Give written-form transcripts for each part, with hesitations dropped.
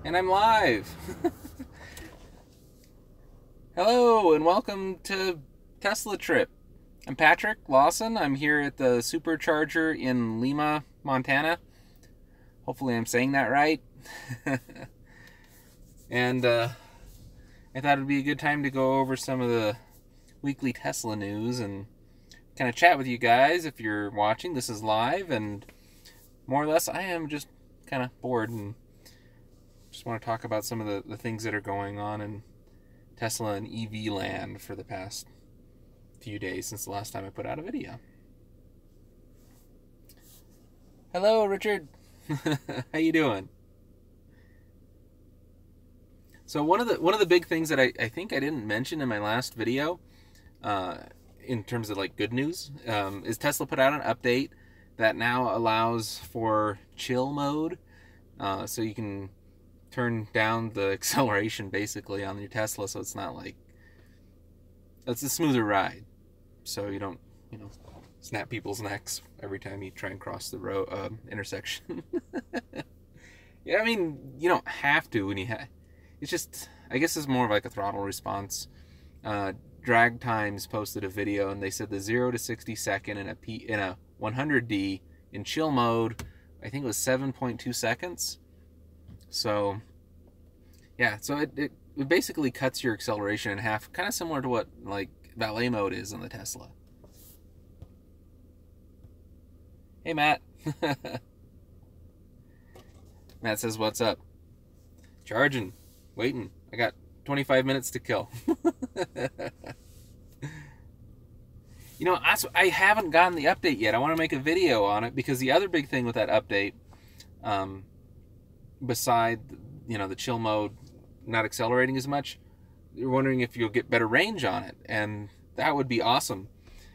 And I'm live. Hello and welcome to Tesla Trip. I'm Patrick Lawson. I'm here at the Supercharger in Lima, Montana. Hopefully I'm saying that right. And I thought it'd be a good time to go over some of the weekly Tesla news and kind of chat with you guys. If you're watching, this is live, and more or less I am just kind of bored and just want to talk about some of the things that are going on in Tesla and EV land for the past few days since the last time I put out a video. Hello, Richard. How you doing? So one of the big things that I think I didn't mention in my last video, in terms of like good news, is Tesla put out an update that now allows for chill mode, so you can turn down the acceleration basically on your Tesla, so it's not like, it's a smoother ride, so you don't, snap people's necks every time you try and cross the road intersection. Yeah, I mean, you don't have to when you it's just, I guess it's more of like a throttle response. Drag Times posted a video and they said the 0 to 60 second in a 100D in chill mode, I think it was 7.2 seconds. So yeah, so it basically cuts your acceleration in half, kind of similar to what like valet mode is in the Tesla. Hey Matt. Matt says, what's up? Charging, waiting. I got 25 minutes to kill. I haven't gotten the update yet. I want to make a video on it because the other big thing with that update, beside the chill mode not accelerating as much, you're wondering if you'll get better range on it, and that would be awesome.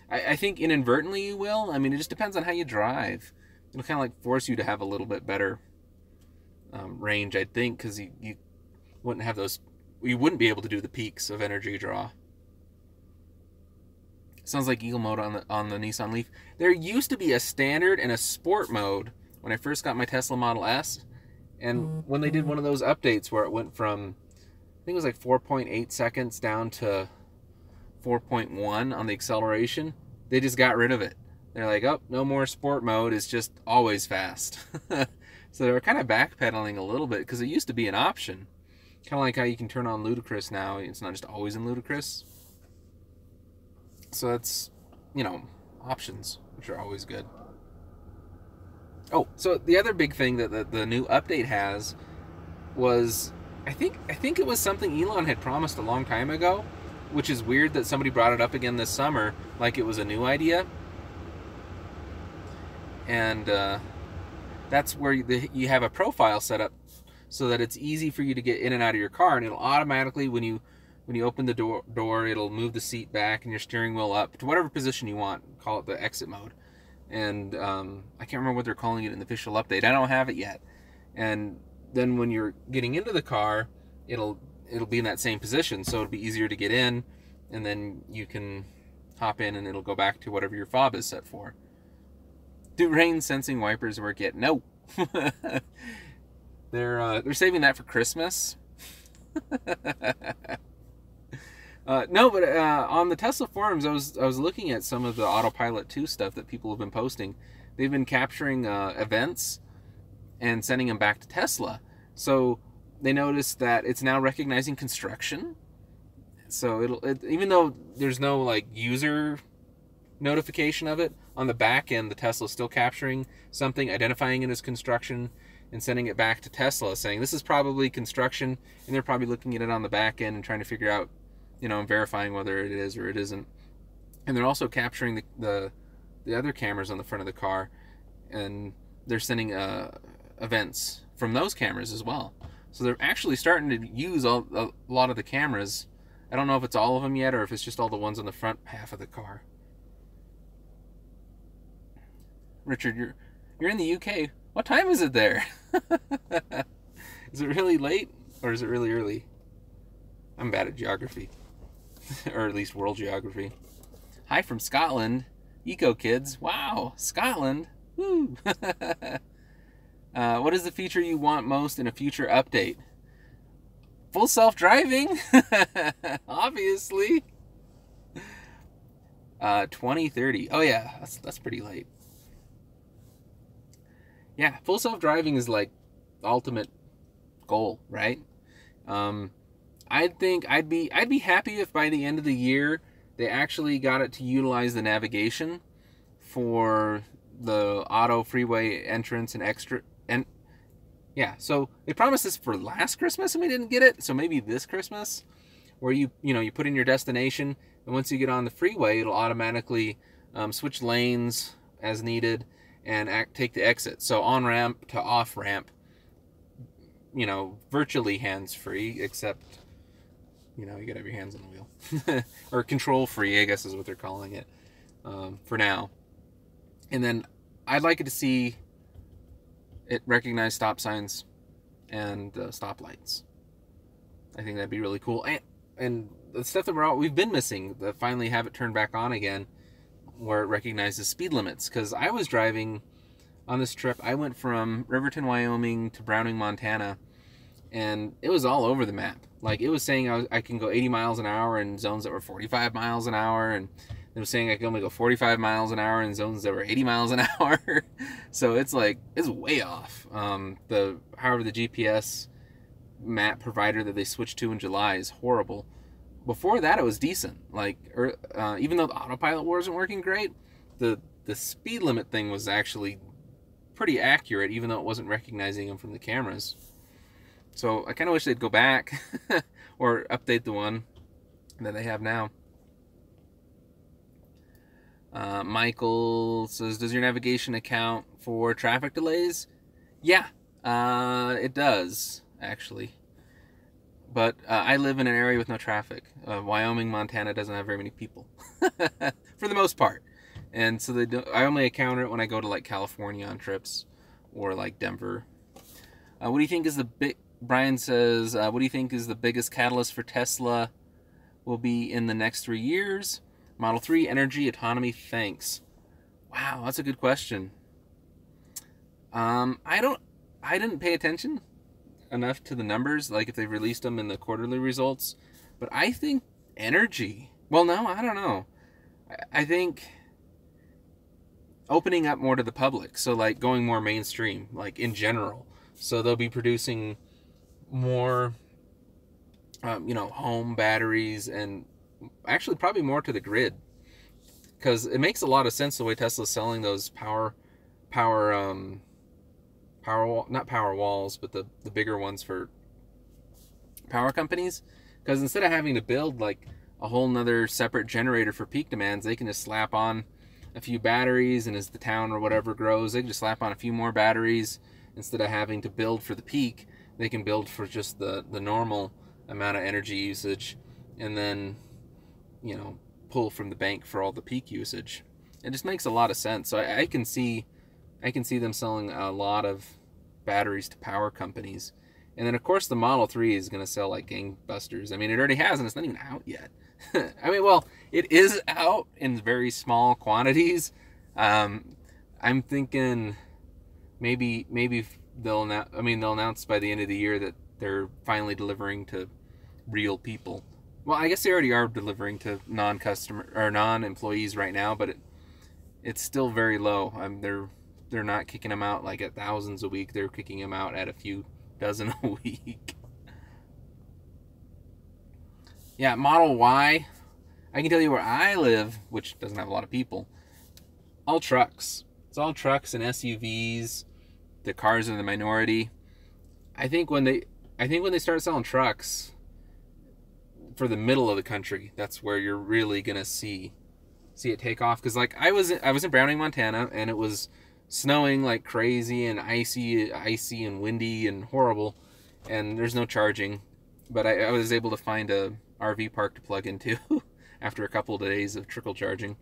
I think inadvertently you will. I mean, it just depends on how you drive. It'll kind of like force you to have a little bit better range, I think, because you wouldn't have those, you wouldn't be able to do the peaks of energy draw. Sounds like Eagle mode on the Nissan Leaf. There used to be a standard and a sport mode when I first got my Tesla Model S, and when they did one of those updates where it went from, I think it was like 4.8 seconds down to 4.1 on the acceleration, they just got rid of it. They're like, oh, no more sport mode, it's just always fast. So they were kind of backpedaling a little bit because it used to be an option. Kind of like how you can turn on ludicrous now. It's not just always in ludicrous. So that's, options, which are always good. Oh, so the other big thing that the new update has was, I think it was something Elon had promised a long time ago, which is weird that somebody brought it up again this summer like it was a new idea. And that's where you have a profile set up so that it's easy for you to get in and out of your car, and it'll automatically, when you open the door, it'll move the seat back and your steering wheel up to whatever position you want. Call it the exit mode. And I can't remember what they're calling it in the official update. I don't have it yet. And then when you're getting into the car, it'll be in that same position, so it'll be easier to get in, and then you can hop in and it'll go back to whatever your fob is set for. Do rain sensing wipers work yet? No. They're saving that for Christmas. No, but on the Tesla forums, I was looking at some of the Autopilot 2 stuff that people have been posting. They've been capturing events and sending them back to Tesla. So they noticed that it's now recognizing construction. So even though there's no like user notification of it, on the back end the Tesla's still capturing something, identifying it as construction, and sending it back to Tesla saying this is probably construction, and they're probably looking at it on the back end and trying to figure out, and verifying whether it is or it isn't. And they're also capturing the other cameras on the front of the car, and they're sending events from those cameras as well. So they're actually starting to use a lot of the cameras. I don't know if it's all of them yet or if it's just all the ones on the front half of the car. Richard, you're in the UK. What time is it there? Is it really late or is it really early? I'm bad at geography. Or at least world geography. Hi from Scotland. Eco kids. Wow, Scotland. Woo. What is the feature you want most in a future update? full self-driving, obviously. 2030. Oh yeah, that's pretty late. Yeah, full self-driving is like the ultimate goal, right? I think I'd be happy if by the end of the year they actually got it to utilize the navigation for the auto freeway entrance and extra. And yeah, so they promised this for last Christmas and we didn't get it. So maybe this Christmas, where you put in your destination, and once you get on the freeway, it'll automatically switch lanes as needed and take the exit. So on ramp to off ramp, virtually hands-free, except, you gotta have your hands on the wheel. Or control-free, I guess is what they're calling it for now. And then I'd like it to see it recognize stop signs and stoplights. I think that'd be really cool. And the stuff that we've been missing, to finally have it turned back on again, where it recognizes speed limits. Because I was driving on this trip, I went from Riverton, Wyoming to Browning, Montana, and it was all over the map. Like, it was saying I can go 80 miles an hour in zones that were 45 miles an hour, and it was saying I could only go 45 miles an hour in zones that were 80 miles an hour. So it's like, it's way off. However, the GPS map provider that they switched to in July is horrible. Before that, it was decent. Like, even though the Autopilot wasn't working great, the speed limit thing was actually pretty accurate, even though it wasn't recognizing them from the cameras. So I kind of wish they'd go back or update the one that they have now. Michael says, does your navigation account for traffic delays? Yeah, it does, actually. But I live in an area with no traffic. Wyoming, Montana doesn't have very many people, for the most part. And so I only encounter it when I go to like California on trips, or like Denver. What do you think is Brian says, what do you think is the biggest catalyst for Tesla will be in the next 3 years? Model 3, energy, autonomy, thanks. Wow, that's a good question. I didn't pay attention enough to the numbers, like if they released them in the quarterly results, but I think energy. Well, no, I don't know. I think opening up more to the public, so like going more mainstream, like in general. So they'll be producing more, home batteries, and actually probably more to the grid, because it makes a lot of sense the way Tesla's selling those not power walls, but the bigger ones for power companies. Because instead of having to build like a whole nother separate generator for peak demands, they can just slap on a few batteries, and as the town or whatever grows, they can just slap on a few more batteries. Instead of having to build for the peak, they can build for just the normal amount of energy usage, and then pull from the bank for all the peak usage. It just makes a lot of sense. So I can see them selling a lot of batteries to power companies. And then of course the Model 3 is going to sell like gangbusters. I mean, it already has, and it's not even out yet. I mean, well, it is out in very small quantities. I'm thinking maybe they'll announce by the end of the year that they're finally delivering to real people. Well, I guess they already are delivering to non-employees right now, but it's still very low. They're not kicking them out like at thousands a week. They're kicking them out at a few dozen a week. Yeah, Model Y. I can tell you where I live, which doesn't have a lot of people. All trucks. It's all trucks and SUVs. The cars are the minority. I think when they start selling trucks for the middle of the country, that's where you're really gonna see it take off. Because like I was in Browning, Montana, and it was snowing like crazy and icy and windy and horrible, and there's no charging. But I was able to find a RV park to plug into after a couple of days of trickle charging.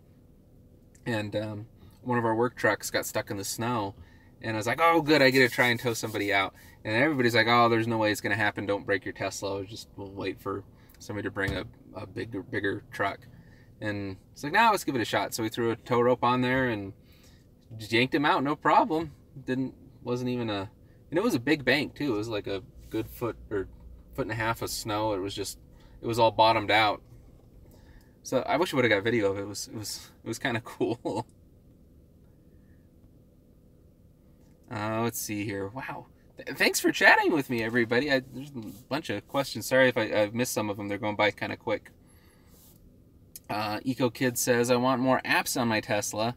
And one of our work trucks got stuck in the snow, and I was like, oh good, I get to try and tow somebody out. And everybody's like, oh, there's no way it's gonna happen, don't break your Tesla, we'll wait for somebody to bring a bigger truck. And it's like, no, let's give it a shot. So we threw a tow rope on there and just yanked him out, no and a half of snow. It was all bottomed out. So I wish I would have got video of it. It was kind of cool. Let's see here. Wow. Thanks for chatting with me, everybody. There's a bunch of questions. Sorry if I've missed some of them. They're going by kind of quick. Eco Kid says, I want more apps on my Tesla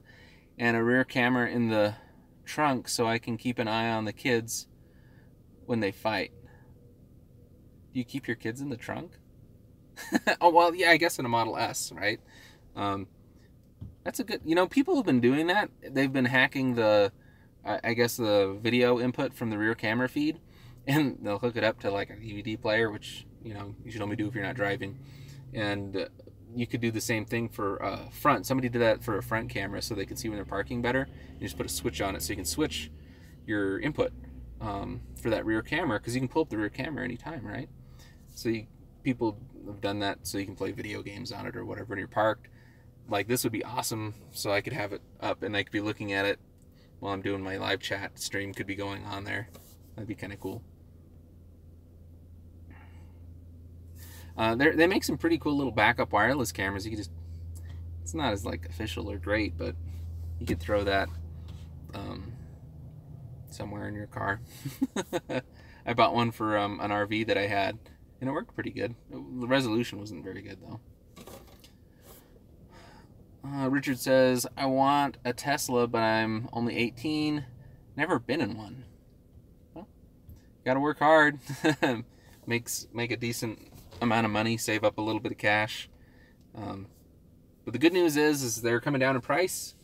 and a rear camera in the trunk so I can keep an eye on the kids when they fight. Do you keep your kids in the trunk? Oh, well, yeah, I guess in a Model S, right? That's a good... You know, people have been doing that. They've been hacking the... I guess the video input from the rear camera feed, and they'll hook it up to like a DVD player, which, you know, you should only do if you're not driving. And you could do the same thing for front. Somebody did that for a front camera so they can see when they're parking better. You just put a switch on it so you can switch your input for that rear camera, because you can pull up the rear camera anytime, right? So people have done that so you can play video games on it or whatever when you're parked. Like, this would be awesome, so I could have it up and I could be looking at it while I'm doing my live chat. Stream could be going on there. That'd be kind of cool. They make some pretty cool little backup wireless cameras. You could just, it's not as like official or great, but you could throw that somewhere in your car. I bought one for an RV that I had, and it worked pretty good. The resolution wasn't very good though. Richard says, I want a Tesla, but I'm only 18. Never been in one. Well, gotta work hard. Make a decent amount of money, save up a little bit of cash. But the good news is they're coming down in price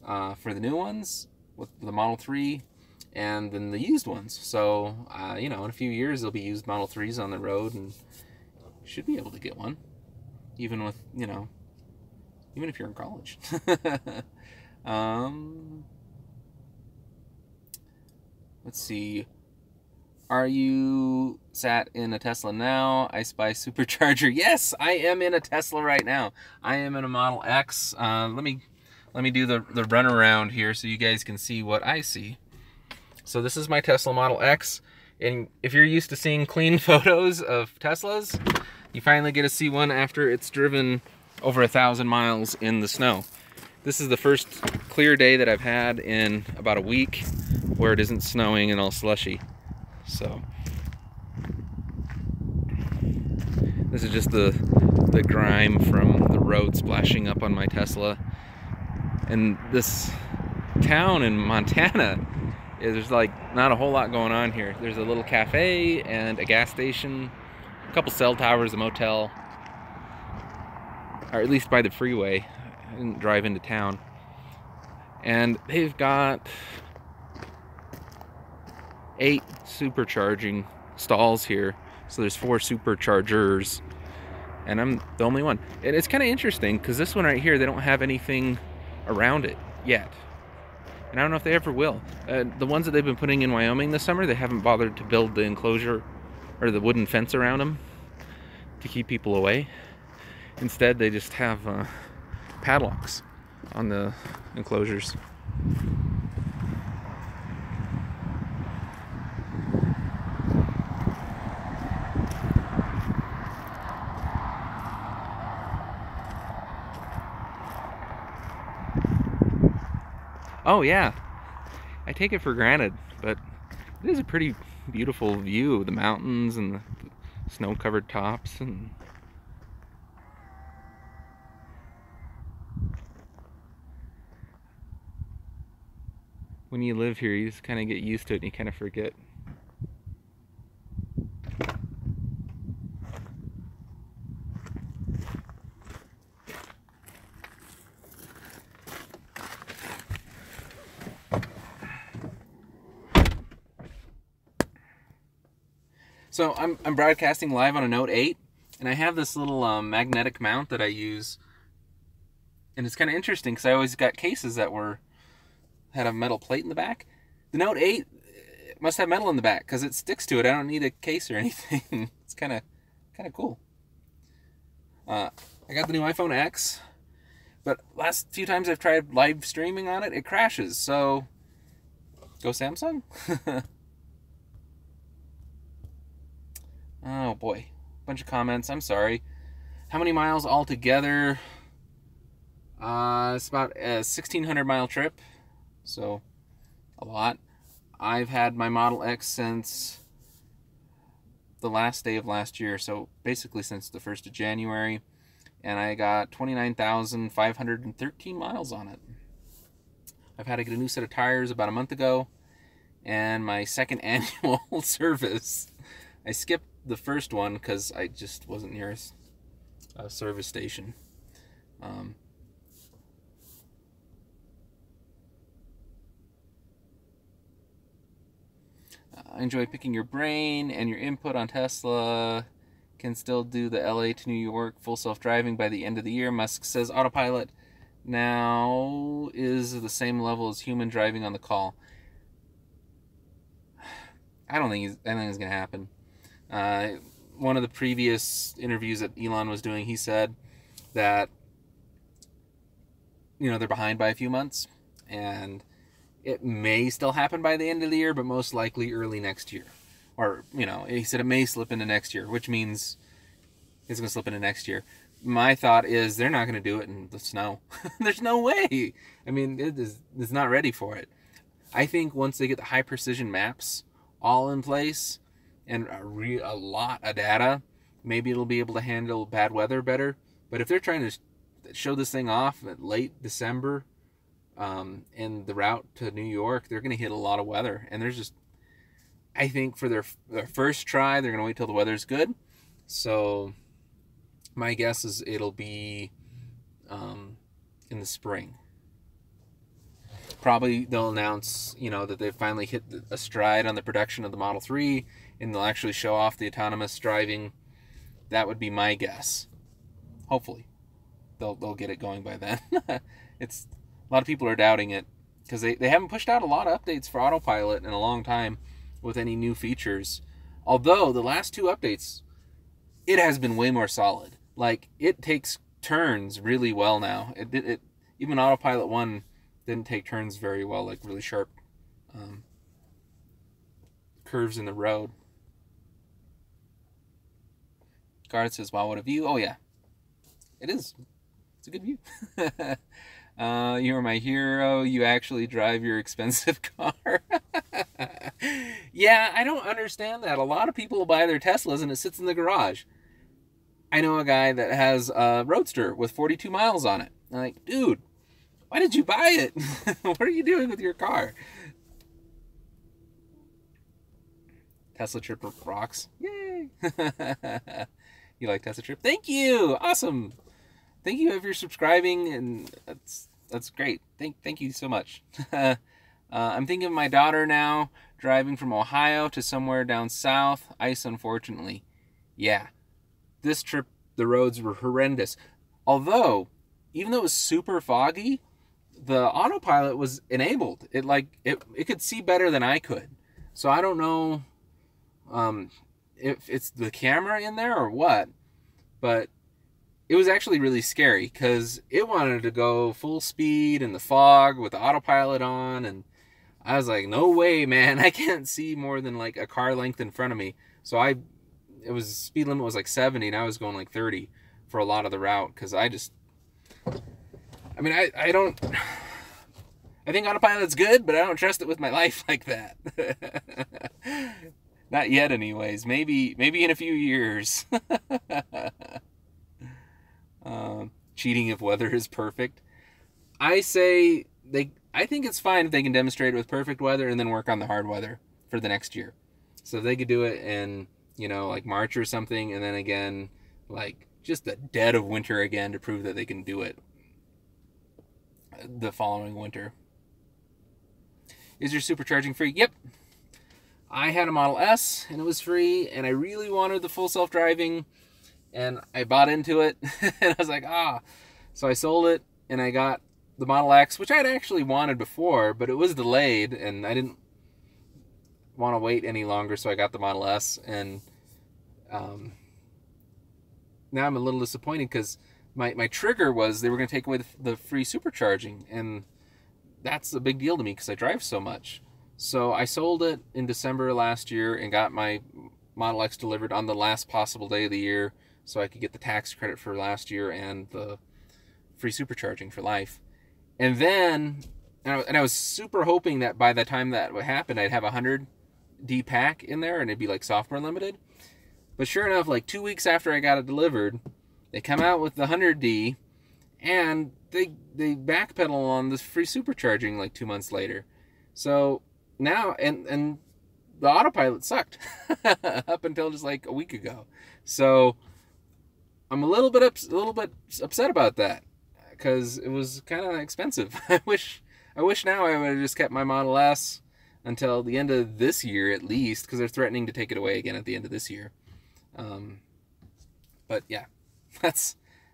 for the new ones with the Model 3 and then the used ones. So, you know, in a few years there'll be used Model 3s on the road, and you should be able to get one. Even with, you know, even if you're in college. Let's see. Are you sat in a Tesla now? I spy Supercharger. Yes, I am in a Tesla right now. I am in a Model X. Let me do the runaround here so you guys can see what I see. So this is my Tesla Model X. And if you're used to seeing clean photos of Teslas, you finally get to see one after it's driven over 1,000 miles in the snow. This is the first clear day that I've had in about a week where it isn't snowing and all slushy. So this is just the grime from the road splashing up on my Tesla. And this town in Montana, there's like not a whole lot going on here. There's a little cafe and a gas station, a couple cell towers, a motel, or at least by the freeway. I didn't drive into town. And they've got 8 supercharging stalls here. So there's 4 superchargers, and I'm the only one. And it's kind of interesting because this one right here, they don't have anything around it yet. And I don't know if they ever will. The ones that they've been putting in Wyoming this summer, they haven't bothered to build the enclosure or the wooden fence around them to keep people away. Instead, they just have padlocks on the enclosures. Oh yeah, I take it for granted, but it is a pretty beautiful view of the mountains and the snow-covered tops. And when you live here, you just kind of get used to it and you kind of forget. So I'm broadcasting live on a Note 8, and I have this little magnetic mount that I use, and it's kind of interesting because I always got cases that had a metal plate in the back. The Note 8 must have metal in the back because it sticks to it. I don't need a case or anything. It's kind of cool. I got the new iPhone X, but last few times I've tried live streaming on it, it crashes. So go Samsung. Oh boy, bunch of comments. I'm sorry. How many miles altogether? It's about a 1,600-mile trip, so a lot. I've had my Model X since the last day of last year, so basically since the 1st of January, and I got 29,513 miles on it. I've had to get a new set of tires about a month ago, and my second annual service. I skipped the first one because I just wasn't near a service station. I enjoy picking your brain and your input on Tesla. Can still do the LA to New York full self-driving by the end of the year. Musk says Autopilot now is the same level as human driving on the call. I don't think it's going to happen. One of the previous interviews that Elon was doing, he said that, you know, they're behind by a few months, and it may still happen by the end of the year, but most likely early next year. Or, you know, he said it may slip into next year, which means it's going to slip into next year. My thought is they're not going to do it in the snow. There's no way. I mean, it's not ready for it. I think once they get the high precision maps all in place and a lot of data, maybe it'll be able to handle bad weather better. But if they're trying to show this thing off at late December, in the route to New York, they're going to hit a lot of weather. And there's just, I think for their first try, they're going to wait till the weather's good. So my guess is it'll be in the spring. Probably they'll announce, you know, that they've finally hit a stride on the production of the Model 3, and they'll actually show off the autonomous driving. That would be my guess. Hopefully they'll get it going by then. It's a lot of people are doubting it because they haven't pushed out a lot of updates for Autopilot in a long time with any new features. Although the last 2 updates, it has been way more solid. Like, it takes turns really well now. Even Autopilot 1 didn't take turns very well, like really sharp curves in the road. Guard says, wow, what a view. Oh, yeah. It is. It's a good view. You're my hero. You actually drive your expensive car. Yeah, I don't understand that. A lot of people buy their Teslas and it sits in the garage. I know a guy that has a Roadster with 42 miles on it. I'm like, dude, why did you buy it? What are you doing with your car? Tesla trip rocks. Yay. You like Tesla trip? Thank you. Awesome. Thank you if you're subscribing, and that's great. Thank you so much. I'm thinking of my daughter now, driving from Ohio to somewhere down south. Ice, unfortunately. Yeah. This trip, the roads were horrendous. Although, even though it was super foggy, the Autopilot was enabled. It could see better than I could. So I don't know if it's the camera in there or what, but it was actually really scary because it wanted to go full speed in the fog with the Autopilot on, and I was like, no way, man, I can't see more than like a car length in front of me. So speed limit was like 70 and I was going like 30 for a lot of the route because I think Autopilot's good, but I don't trust it with my life like that. Not yet anyways. Maybe in a few years. Cheating if weather is perfect. I think it's fine if they can demonstrate it with perfect weather and then work on the hard weather for the next year. So they could do it in, you know, like March or something, and then again, like just the dead of winter again to prove that they can do it the following winter. Is your supercharging free? Yep. I had a Model S and it was free, and I really wanted the full self-driving, and I bought into it, and I was like, So I sold it, and I got the Model X, which I'd actually wanted before, but it was delayed, and I didn't want to wait any longer, so I got the Model S, and now I'm a little disappointed because my trigger was they were going to take away the free supercharging, and that's a big deal to me because I drive so much. So I sold it in December last year and got my Model X delivered on the last possible day of the year, so I could get the tax credit for last year and the free supercharging for life. And then, and I was super hoping that by the time that would happen, I'd have a 100D pack in there and it'd be like software limited. But sure enough, like 2 weeks after I got it delivered, they come out with the 100D, and they backpedal on this free supercharging like 2 months later. So now, and the Autopilot sucked up until just like a week ago. So I'm a little bit upset about that, because it was kind of expensive. I wish now I would have just kept my Model S until the end of this year at least, because they're threatening to take it away again at the end of this year. But yeah, I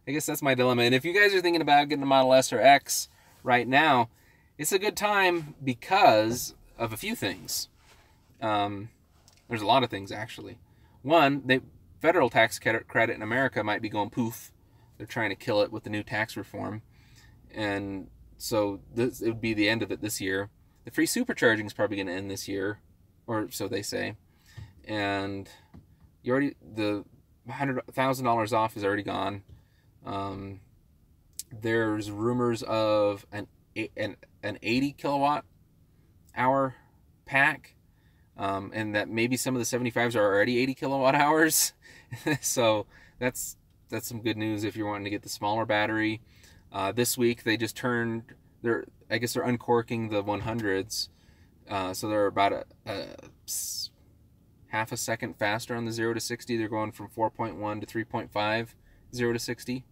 guess that's my dilemma. And if you guys are thinking about getting a Model S or X right now, it's a good time because of a few things. There's a lot of things, actually. One, the federal tax credit in America might be going poof. They're trying to kill it with the new tax reform. And so it would be the end of it this year. The free supercharging is probably going to end this year, or so they say. And the $100,000 off is already gone. There's rumors of an 80 kilowatt hour pack, and that maybe some of the 75s are already 80 kilowatt hours. So that's some good news if you're wanting to get the smaller battery. This week they just I guess they're uncorking the 100s, so they're about a half a second faster on the 0 to 60. They're going from 4.1 to 3.5, 0 to 60.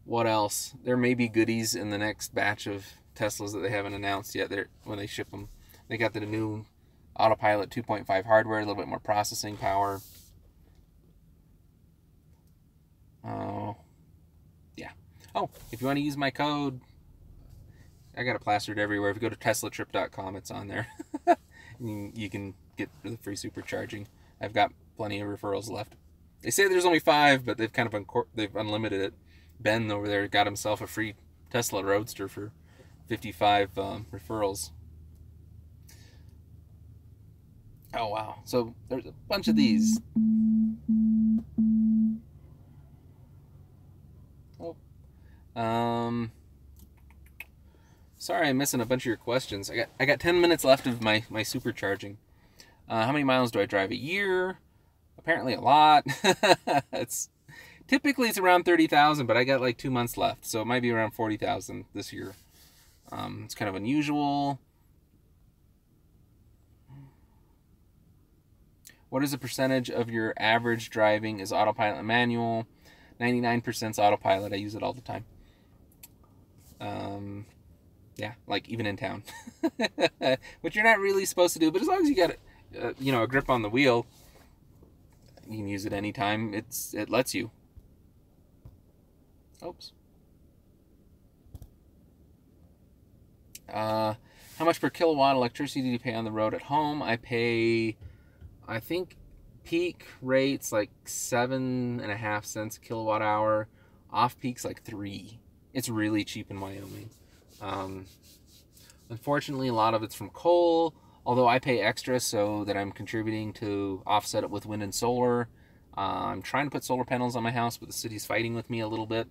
What else? There may be goodies in the next batch of Teslas that they haven't announced yet. When they ship them, they got the new Autopilot 2.5 hardware, a little bit more processing power. Yeah. Oh, if you want to use my code, I got it plastered everywhere. If you go to teslatrip.com, it's on there. You can get the free supercharging. I've got plenty of referrals left. They say there's only 5, but they've kind of they've unlimited it. Ben over there got himself a free Tesla Roadster for 55 referrals. Oh wow! So there's a bunch of these. Oh. Sorry, I'm missing a bunch of your questions. I got 10 minutes left of my supercharging. How many miles do I drive a year? Apparently a lot. Typically it's around 30,000, but I got like 2 months left, so it might be around 40,000 this year. It's kind of unusual. What is the percentage of your average driving is autopilot and manual? 99% is autopilot. I use it all the time. Yeah, like even in town. Which you're not really supposed to do, but as long as you got a grip on the wheel, you can use it anytime. It lets you. Oops. How much per kilowatt electricity do you pay on the road at home? I pay, I think, peak rates like 7.5 cents a kilowatt hour. Off peaks like 3. It's really cheap in Wyoming. Unfortunately, a lot of it's from coal, although I pay extra so that I'm contributing to offset it with wind and solar. I'm trying to put solar panels on my house, but the city's fighting with me a little bit.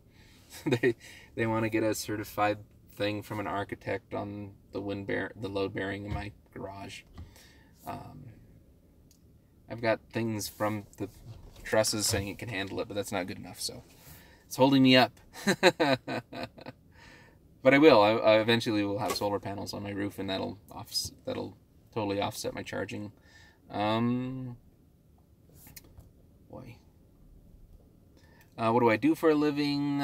They want to get a certified thing from an architect on the load bearing in my garage. I've got things from the trusses saying it can handle it, but that's not good enough, so it's holding me up. But I will. I eventually will have solar panels on my roof, and that'll totally offset my charging. Boy. What do I do for a living?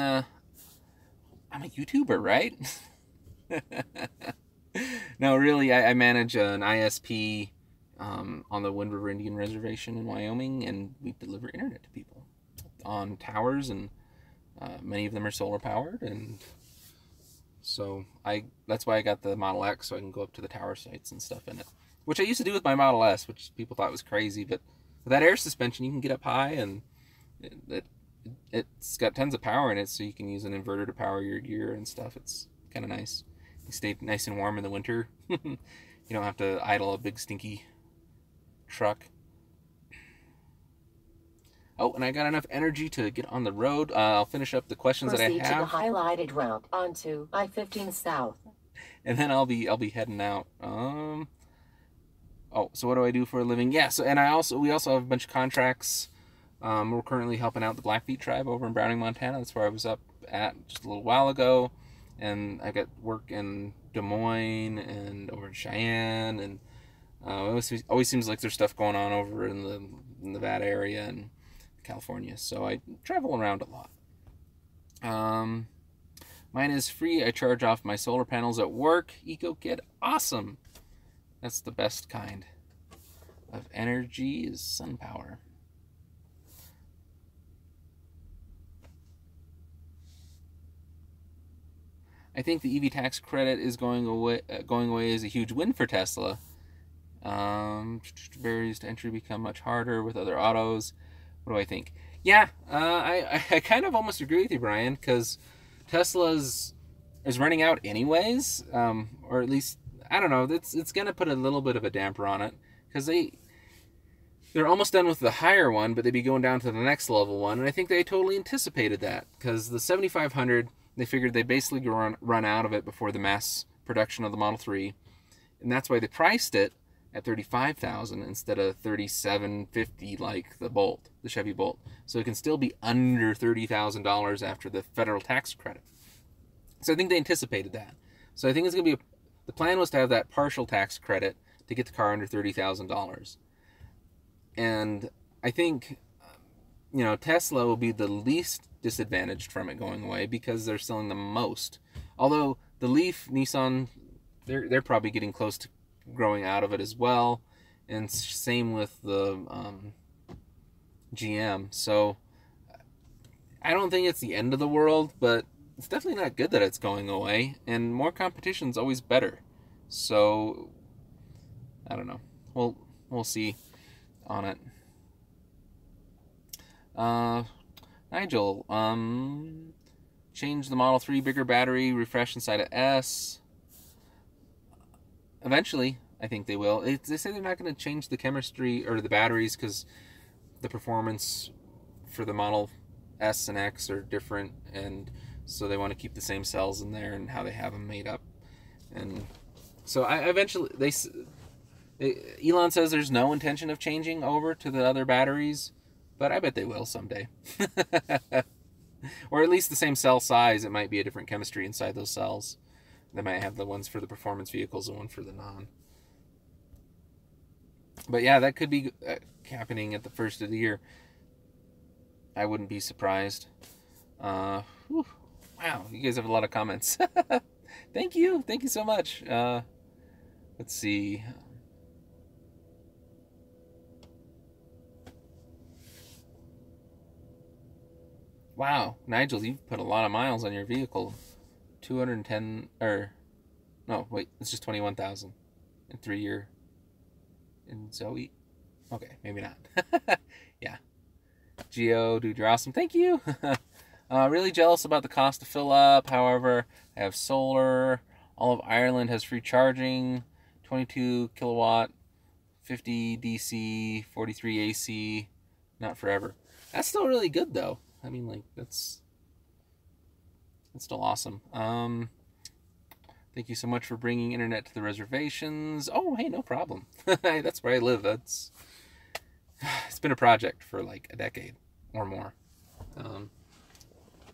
I'm a YouTuber, right? No, really, I manage an ISP on the Wind River Indian Reservation in Wyoming, and we deliver internet to people on towers, and many of them are solar powered, and so that's why I got the Model X, so I can go up to the tower sites and stuff in it, which I used to do with my Model S, which people thought was crazy, but with that air suspension, you can get up high, and it's got tons of power in it, so you can use an inverter to power your gear and stuff. It's kind of nice. You stay nice and warm in the winter. You don't have to idle a big stinky truck. Oh, and I got enough energy to get on the road. I'll finish up the questions that I have. Proceed to the highlighted route onto I-15 South. And then I'll be heading out. Oh, so what do I do for a living? Yeah, so and we also have a bunch of contracts. We're currently helping out the Blackfeet tribe over in Browning, Montana. That's where I was up at just a little while ago. And I got work in Des Moines and over in Cheyenne, and it always seems like there's stuff going on over in the Nevada area and California. So I travel around a lot. Mine is free. I charge off my solar panels at work. EcoKid, awesome. That's the best kind of energy is sun power. I think the EV tax credit is going away is a huge win for Tesla. Barriers to entry become much harder with other autos. What do I think? Yeah, I kind of almost agree with you, Brian, because Tesla is running out anyways, or at least, I don't know, it's going to put a little bit of a damper on it, because they're almost done with the higher one, but they'd be going down to the next level one, and I think they totally anticipated that, because the 7500, they figured they basically run out of it before the mass production of the Model 3, and that's why they priced it at $35,000 instead of $37,550 like the Chevy Bolt. So it can still be under $30,000 after the federal tax credit. So I think they anticipated that. So I think it's going to be the plan was to have that partial tax credit to get the car under $30,000. And I think Tesla will be the least disadvantaged from it going away because they're selling the most. Although the Leaf, Nissan, they're probably getting close to growing out of it as well, and same with the GM. So I don't think it's the end of the world, but it's definitely not good that it's going away, and more competition is always better. So I don't know, we'll see on it. Nigel, change the Model 3, bigger battery, refresh inside of S. Eventually, I think they will. They say they're not going to change the chemistry or the batteries because the performance for the Model S and X are different, and so they want to keep the same cells in there and how they have them made up. And so eventually, Elon says there's no intention of changing over to the other batteries, but I bet they will someday. Or at least the same cell size. It might be a different chemistry inside those cells. They might have the ones for the performance vehicles and one for the non. But yeah, that could be happening at the first of the year. I wouldn't be surprised. Wow, you guys have a lot of comments. Thank you so much. Let's see. Wow, Nigel, you've put a lot of miles on your vehicle. 210, or no, wait, it's just 21,000 in 3 year in Zoe. Okay, maybe not. Yeah. Geo, dude, you're awesome. Thank you. Really jealous about the cost to fill up. However, I have solar. All of Ireland has free charging. 22 kilowatt, 50 DC, 43 AC. Not forever. That's still really good, though. I mean, like, that's still awesome. Thank you so much for bringing internet to the reservations. Oh, hey, no problem. That's where I live. It's been a project for like a decade or more.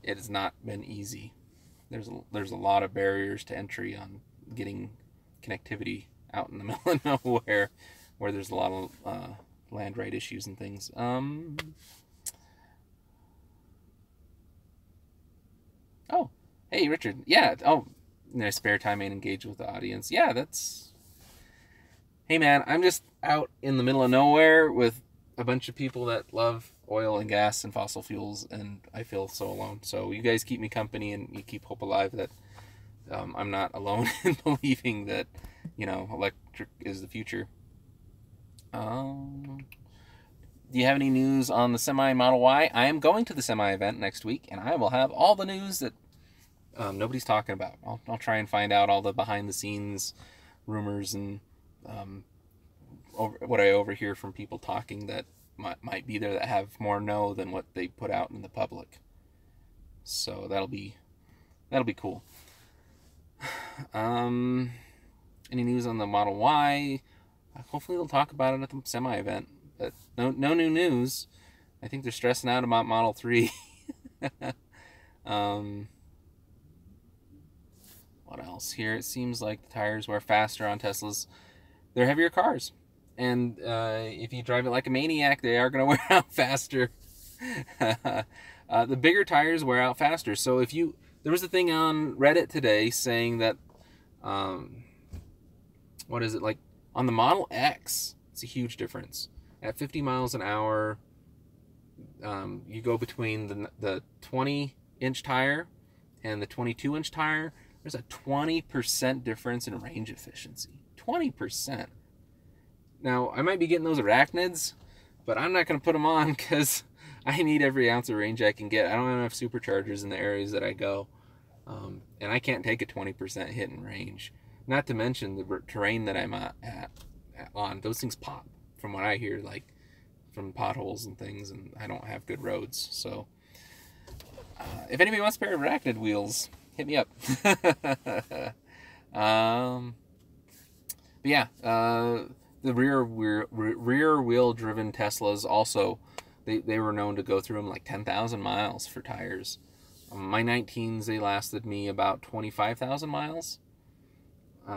It has not been easy. There's a lot of barriers to entry on getting connectivity out in the middle of nowhere, where there's a lot of land right issues and things. Oh, hey, Richard. Yeah. Oh, spare time and engage with the audience. Yeah, that's... Hey, man, I'm just out in the middle of nowhere with a bunch of people that love oil and gas and fossil fuels, and I feel so alone. So you guys keep me company, and you keep hope alive that I'm not alone in believing that, electric is the future. Do you have any news on the Semi Model Y? I am going to the Semi event next week, and I will have all the news that nobody's talking about. I'll try and find out all the behind-the-scenes rumors and what I overhear from people talking that might be there that have more know than what they put out in the public. So that'll be cool. Any news on the Model Y? Hopefully they'll talk about it at the semi event. But no new news. I think they're stressing out about Model 3. What else here? It seems like the tires wear faster on Teslas. They're heavier cars. And if you drive it like a maniac, they are going to wear out faster. The bigger tires wear out faster. So if you... There was a thing on Reddit today saying that... what is it? Like, on the Model X, it's a huge difference. At 50 miles an hour, you go between the 20-inch tire and the 22-inch tire. There's a 20% difference in range efficiency. 20%. Now, I might be getting those arachnids, but I'm not going to put them on because I need every ounce of range I can get. I don't have enough superchargers in the areas that I go. And I can't take a 20% hit in range. Not to mention the terrain that I'm on. Those things pop, from what I hear, like from potholes and things, and I don't have good roads. So if anybody wants a pair of arachnid wheels, hit me up. But yeah, the rear wheel driven Teslas also, they were known to go through them like 10,000 miles for tires. My 19s, they lasted me about 25,000 miles. I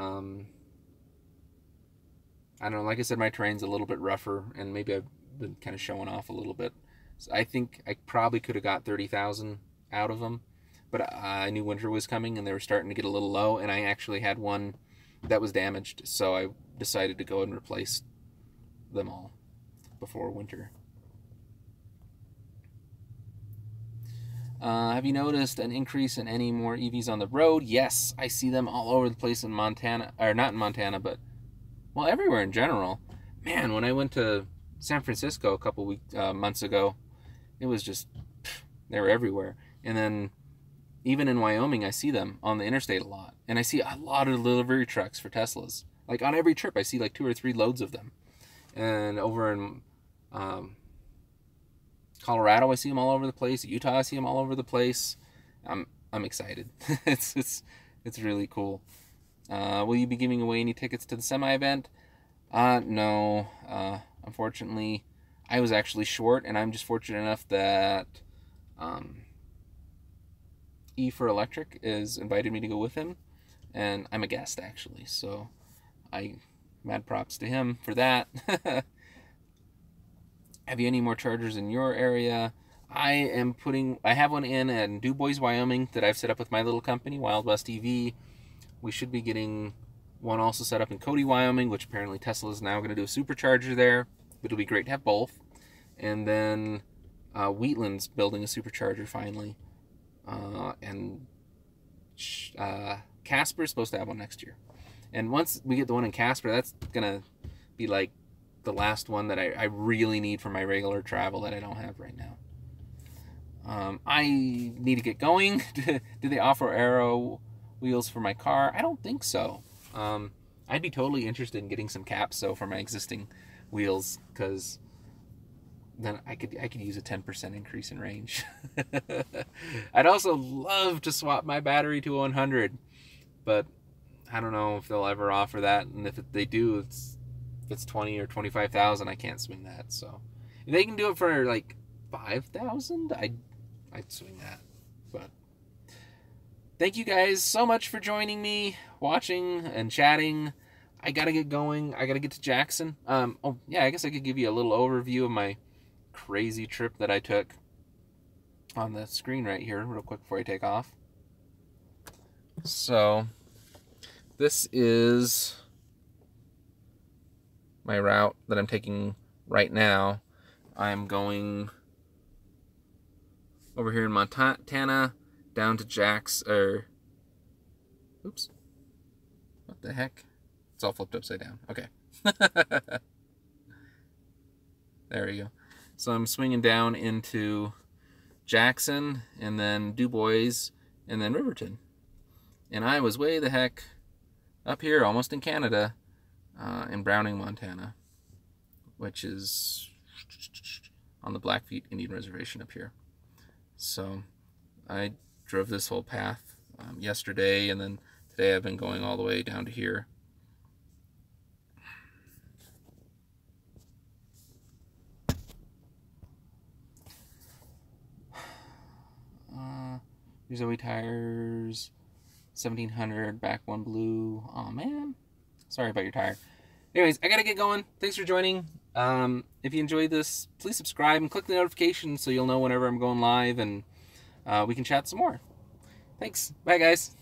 don't know, like I said, my terrain's a little bit rougher, and maybe I've been kind of showing off a little bit. So I think I probably could have got 30,000 out of them, but I knew winter was coming and they were starting to get a little low, and I actually had one that was damaged, so I decided to go and replace them all before winter. Have you noticed an increase in any more EVs on the road? Yes, I see them all over the place in Montana, or not in Montana, but, well, everywhere in general. Man, when I went to San Francisco a couple months ago, it was just, they were everywhere. And then even in Wyoming, I see them on the interstate a lot. And I see a lot of delivery trucks for Teslas. Like on every trip, I see like 2 or 3 loads of them. And over in Colorado, I see them all over the place. Utah, I see them all over the place. I'm excited. it's really cool. Will you be giving away any tickets to the semi event? No. Unfortunately, I was actually short, and I'm just fortunate enough that E for Electric is invited me to go with him, and I'm a guest actually. So, mad props to him for that. Have you any more chargers in your area? I have one in Du Bois, Wyoming that I've set up with my little company, Wild West EV. We should be getting one also set up in Cody, Wyoming, which apparently Tesla is now going to do a supercharger there. But it'll be great to have both. And then Wheatland's building a supercharger finally. And Casper's supposed to have one next year. And once we get the one in Casper, that's going to be like the last one that I really need for my regular travel that I don't have right now. I need to get going. Do they offer aero wheels for my car? I don't think so. I'd be totally interested in getting some caps for my existing wheels, because then I could use a 10% increase in range. I'd also love to swap my battery to 100, but I don't know if they'll ever offer that, and if they do, it's 20 or 25,000. I can't swing that. So if they can do it for like 5,000, I'd swing that. But thank you guys so much for joining me, watching and chatting. I gotta get going. I gotta get to Jackson. Oh yeah, I guess I could give you a little overview of my crazy trip that I took on the screen right here real quick before I take off. So this is my route that I'm taking right now. I'm going over here in Montana down to oops. What the heck? It's all flipped upside down. Okay. There we go. So I'm swinging down into Jackson, and then Du Bois, and then Riverton. And I was way the heck up here, almost in Canada, in Browning, Montana. which is on the Blackfeet Indian Reservation up here. So I drove this whole path yesterday, and then today I've been going all the way down to here. These Zoe tires, 1700, back one blue. Oh man, sorry about your tire. Anyways, I gotta get going. Thanks for joining. If you enjoyed this, please subscribe and click the notification so you'll know whenever I'm going live, and we can chat some more. Thanks. Bye, guys.